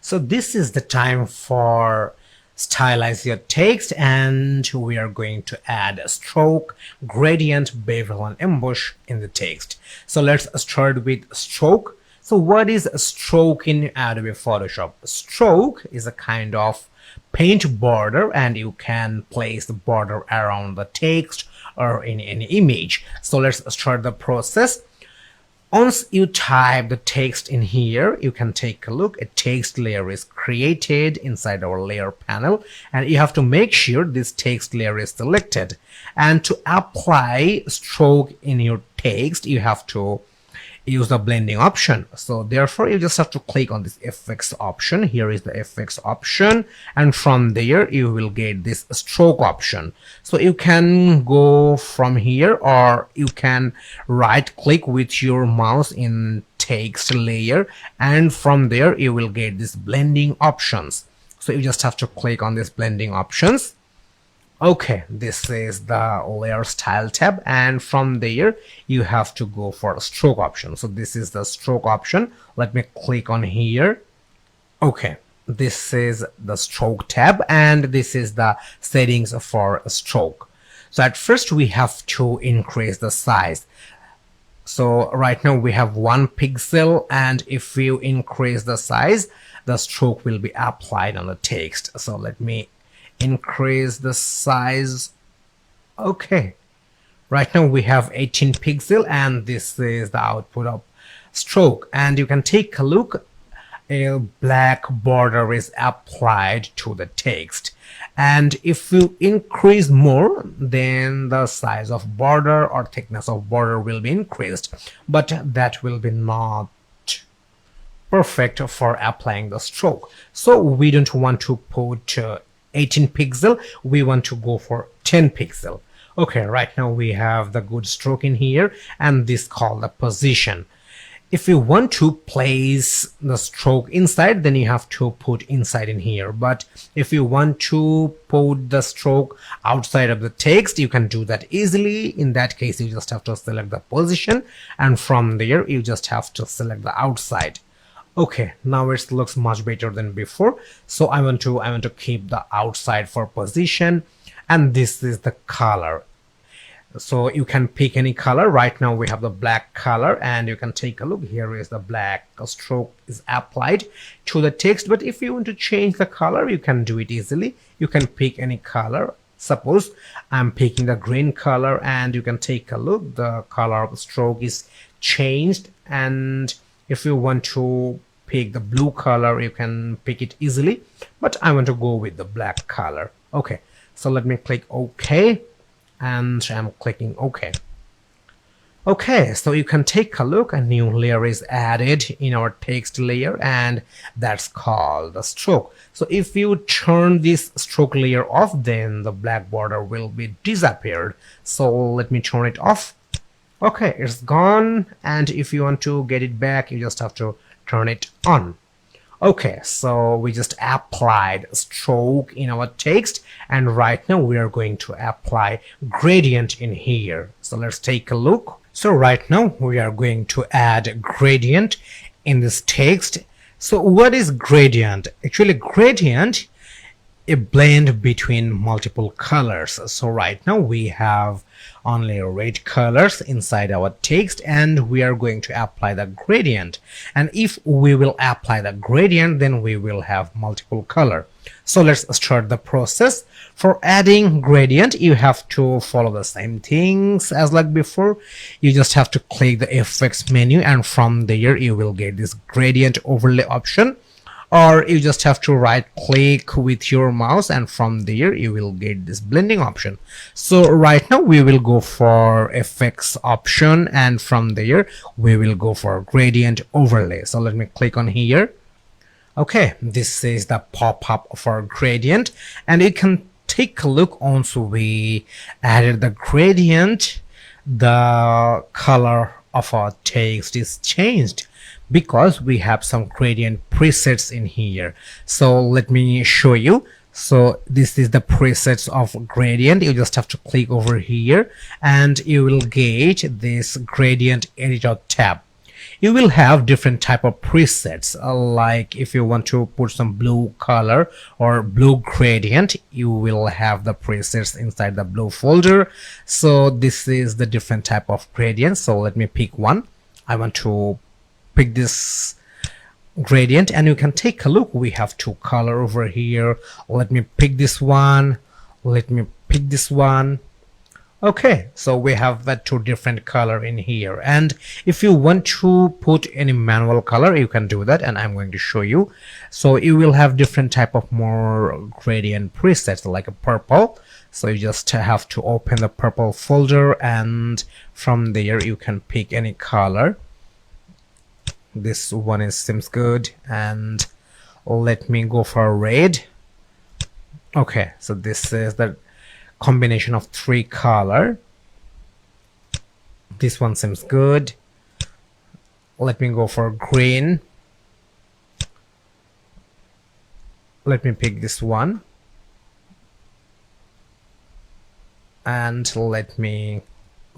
So this is the time for stylize your text, and we are going to add a stroke, gradient, bevel and ambush in the text. So let's start with stroke. So what is a stroke in Adobe Photoshop? Stroke is a kind of paint border, and you can place the border around the text or in any image. So let's start the process. Once you type the text in here, you can take a look. A text layer is created inside our layer panel, and you have to make sure this text layer is selected. And to apply stroke in your text, you have to use the blending option. So therefore you just have to click on this FX option. Here is the FX option, and from there you will get this stroke option. So you can go from here, or you can right click with your mouse in text layer, and from there you will get this blending options. So you just have to click on this blending options. Okay, this is the layer style tab, and from there you have to go for a stroke option. So this is the stroke option. Let me click on here. Okay, this is the stroke tab, and this is the settings for a stroke. So at first we have to increase the size. So right now we have 1 pixel, and if you increase the size, the stroke will be applied on the text. So let me increase the size. Okay, right now we have 18 pixel, and this is the output of stroke. And you can take a look. A black border is applied to the text, and if you increase more, then the size of border or thickness of border will be increased, but that will be not perfect for applying the stroke. So we don't want to put 18 pixel, we want to go for 10 pixel. Okay, right now we have the good stroke in here, and this called the position. If you want to place the stroke inside, then you have to put inside in here. But if you want to put the stroke outside of the text, you can do that easily. In that case, you just have to select the position, and from there you just have to select the outside. Okay, now it looks much better than before. So I want to keep the outside for position, and this is the color. So you can pick any color. Right now we have the black color, and you can take a look. Here is the black stroke is applied to the text, but if you want to change the color, you can do it easily. You can pick any color. Suppose I'm picking the green color, and you can take a look. The color of the stroke is changed, and if you want to pick the blue color, you can pick it easily, but I want to go with the black color. Okay, so let me click OK, and I'm clicking OK. Okay, so you can take a look. A new layer is added in our text layer, and that's called the stroke. So if you turn this stroke layer off, then the black border will be disappeared. So let me turn it off. Okay, it's gone, and if you want to get it back, you just have to turn it on. Okay, so we just applied stroke in our text, and right now we are going to apply gradient in here. So let's take a look. So right now we are going to add gradient in this text. So what is gradient? Actually, gradient, a blend between multiple colors. So right now we have only red colors inside our text, and we are going to apply the gradient. And if we will apply the gradient, then we will have multiple color. So let's start the process. For adding gradient, you have to follow the same things as like before. You just have to click the FX menu, and from there you will get this gradient overlay option. Or you just have to right click with your mouse, and from there you will get this blending option. So right now we will go for FX option, and from there we will go for gradient overlay. So let me click on here. Okay, this is the pop-up for gradient, and you can take a look. Once we added the gradient, the color of our text is changed, because we have some gradient presets in here. So let me show you. So this is the presets of gradient. You just have to click over here, and you will get this gradient editor tab. you will have different type of presets, like if you want to put some blue color or blue gradient, you will have the presets inside the blue folder. So this is the different type of gradient. So let me pick one. I want to pick this gradient, and you can take a look. We have two color over here. Let me pick this one. Let me pick this one. Okay, so we have that two different color in here, and if you want to put any manual color, you can do that, and I'm going to show you. So you will have different type of more gradient presets, like a purple. So you just have to open the purple folder, and from there you can pick any color. This one seems good, and let me go for red. Okay, so this is the combination of three color. This one seems good. Let me go for green. Let me pick this one, and let me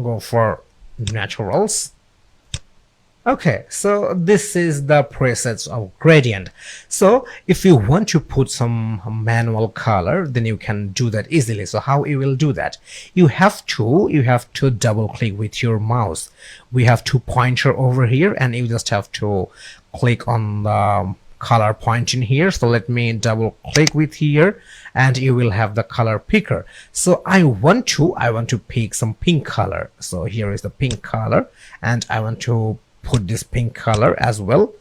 go for naturals. Okay, so this is the presets of gradient. So if you want to put some manual color, then you can do that easily. So how you will do that? You have to double click with your mouse. We have two pointer over here, and you just have to click on the color point in here. So let me double click with here, and you will have the color picker. So I want to pick some pink color. So here is the pink color, and I want to put this pink color as well.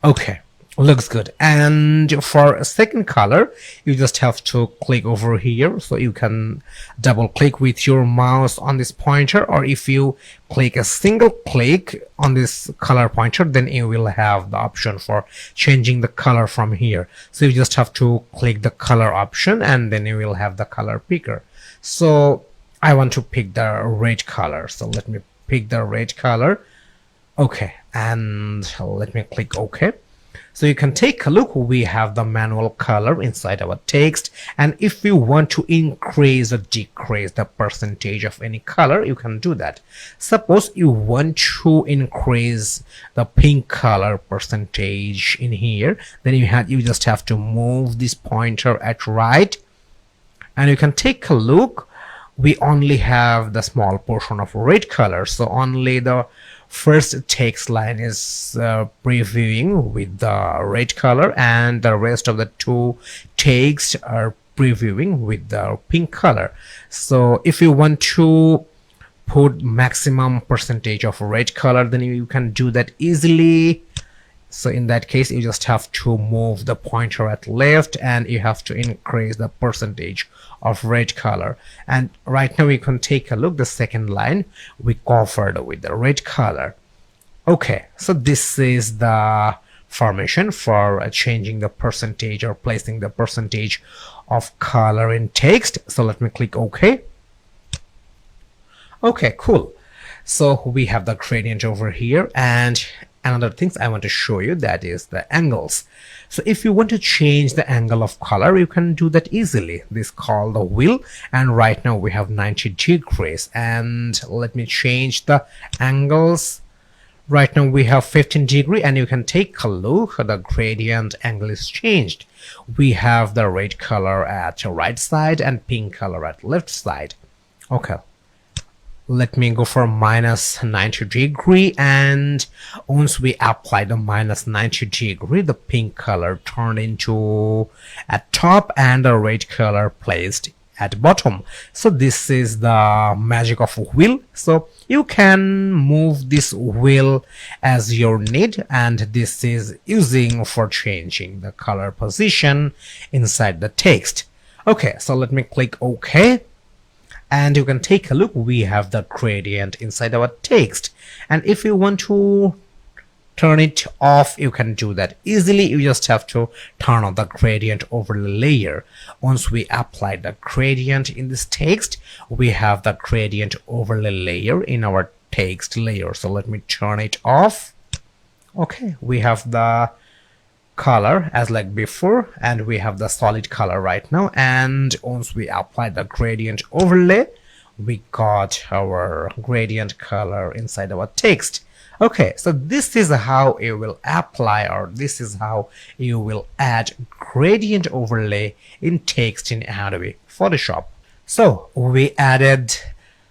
Okay, looks good. And for a second color, you just have to click over here. So you can double click with your mouse on this pointer, or if you click a single click on this color pointer, then you will have the option for changing the color from here. So you just have to click the color option, and then you will have the color picker. So I want to pick the red color, so let me pick the red color. Okay, and let me click OK. So you can take a look. We have the manual color inside our text, and if you want to increase or decrease the percentage of any color, you can do that. Suppose you want to increase the pink color percentage in here, then you just have to move this pointer at right, and you can take a look. We only have the small portion of red color, so only the first text line is previewing with the red color, and the rest of the two texts are previewing with the pink color. So if you want to put maximum percentage of red color, then you can do that easily. So in that case, you just have to move the pointer at left, and you have to increase the percentage of red color. And right now we can take a look. The second line we covered with the red color. Okay, so this is the formation for changing the percentage or placing the percentage of color in text. So let me click OK. Okay, cool. So we have the gradient over here, and another things I want to show you, that is the angles. So if you want to change the angle of color, you can do that easily. This is called the wheel, and right now we have 90 degrees, and let me change the angles. Right now we have 15 degree, and you can take a look. The gradient angle is changed. We have the red color at the right side and pink color at left side. Okay, let me go for minus 90 degree, and once we apply the minus 90 degree, the pink color turned into at top and the red color placed at bottom. So this is the magic of wheel. So you can move this wheel as your need, and this is using for changing the color position inside the text. Okay, so let me click OK. And you can take a look. We have the gradient inside our text, and if you want to turn it off, you can do that easily. You just have to turn on the gradient overlay layer. Once we apply the gradient in this text, we have the gradient overlay layer in our text layer. So let me turn it off. Okay, we have the color as like before, and we have the solid color right now. And once we apply the gradient overlay, we got our gradient color inside our text. Okay, so this is how you will apply, or this is how you will add gradient overlay in text in Adobe Photoshop. So we added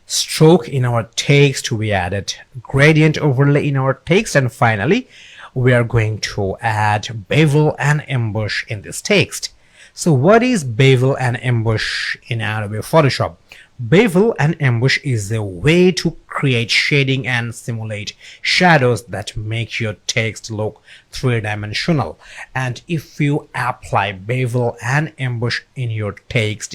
stroke in our text, we added gradient overlay in our text, and finally we are going to add bevel and ambush in this text. So what is bevel and ambush in Adobe Photoshop? Bevel and ambush is a way to create shading and simulate shadows that make your text look three-dimensional. And if you apply bevel and ambush in your text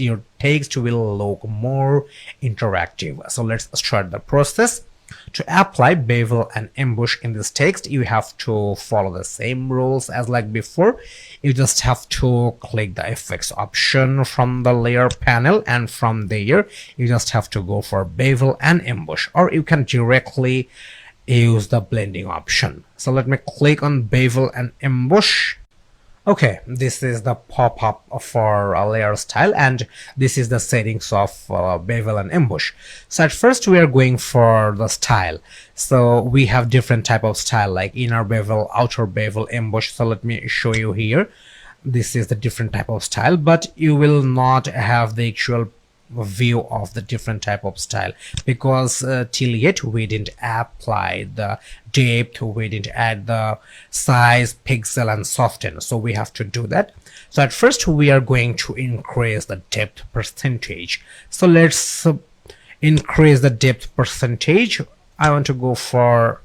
will look more interactive. So let's start the process. To apply bevel and ambush in this text, you have to follow the same rules as like before. You just have to click the effects option from the layer panel, and from there you just have to go for bevel and ambush, or you can directly use the blending option. So let me click on bevel and ambush. Okay, this is the pop-up for a layer style, and this is the settings of bevel and ambush. So at first we are going for the style. So we have different type of style like inner bevel, outer bevel, ambush. So let me show you here. This is the different type of style, but you will not have the actual view of the different type of style because till yet we didn't apply the depth, we didn't add the size, pixel and soften, so we have to do that. So at first we are going to increase the depth percentage. So let's increase the depth percentage. I want to go for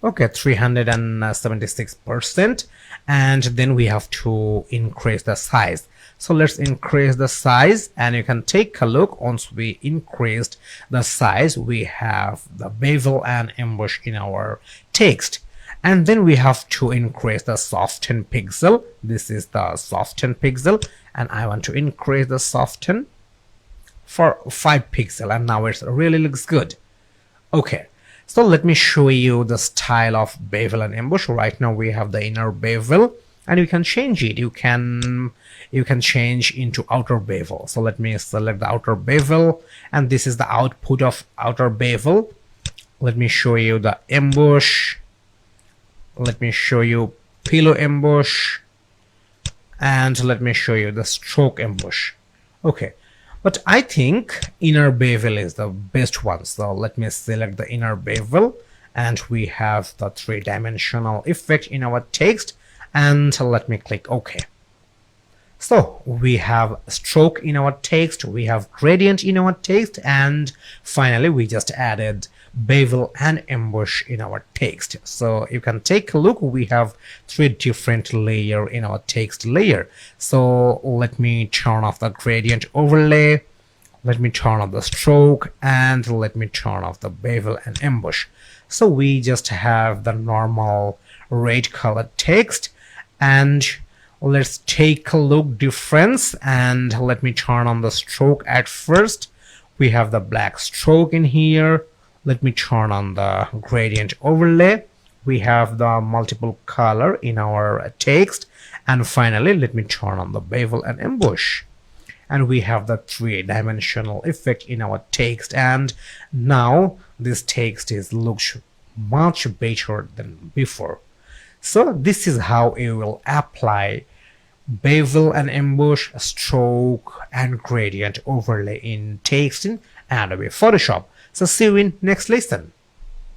376%, and then we have to increase the size. So let's increase the size, and you can take a look. Once we increased the size, we have the bevel and ambush in our text. And then we have to increase the soften pixel. This is the soften pixel, and I want to increase the soften for 5 pixel, and now it really looks good. Okay, so let me show you the style of bevel and ambush. Right now we have the inner bevel, and you can change it. You can change into outer bevel. So let me select the outer bevel, and this is the output of outer bevel. Let me show you the ambush. Let me show you pillow ambush, and let me show you the stroke ambush. Okay, but I think inner bevel is the best one. So let me select the inner bevel, and we have the three-dimensional effect in our text, and let me click OK. So we have stroke in our text, we have gradient in our text, and finally we just added bevel and ambush in our text. So you can take a look, we have 3 different layers in our text layer. So let me turn off the gradient overlay, let me turn off the stroke, and let me turn off the bevel and ambush. So we just have the normal red colored text, and let's take a look difference, and let me turn on the stroke at first. We have the black stroke in here. Let me turn on the gradient overlay. We have the multiple color in our text, and finally let me turn on the bevel and ambush, and we have the three-dimensional effect in our text, and now this text looks much better than before. So this is how you will apply bevel and ambush, stroke and gradient overlay in text in Adobe Photoshop. So see you in next lesson.